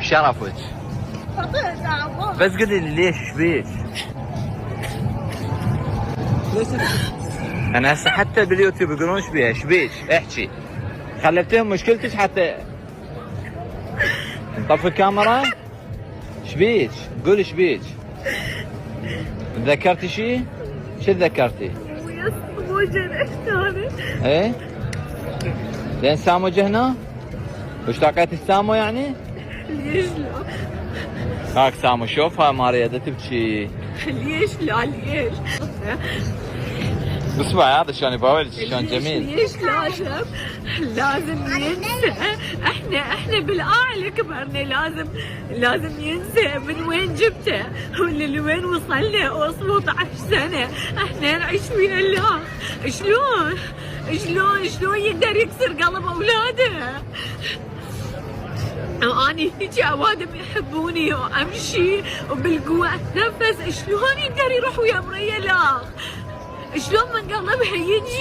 شرفك. بس قولي لي ليش ايش بيك؟ انا هسه حتى باليوتيوب يقولون ايش بيها ايش بيك؟ احكي. خليتهم مشكلتك حتى نطفي الكاميرا؟ ايش بيك؟ قولي ايش بيك؟ تذكرتي شيء؟ شو تذكرتي؟ ايه؟ لين سامو جه هنا؟ واشتاقيت السامو يعني؟ ليش لا؟ هاك سامو شوفها ماريا تبكي. ليش لا ليش؟ اسمعي هذا شلون يباوع شلون جميل. ليش لازم ينسى. احنا بالاعلى كبرنا لازم ينسى من وين جبته ولا لوين وصلنا و 17 سنه احنا نعيش ويا الله. شلون يقدر يكسر قلب اولاده؟ واني هيك اوادم يحبوني وامشي وبالقوه اتنفس، شلون يقدر يروح ويا مريا؟ لا شلون من قلبها يجي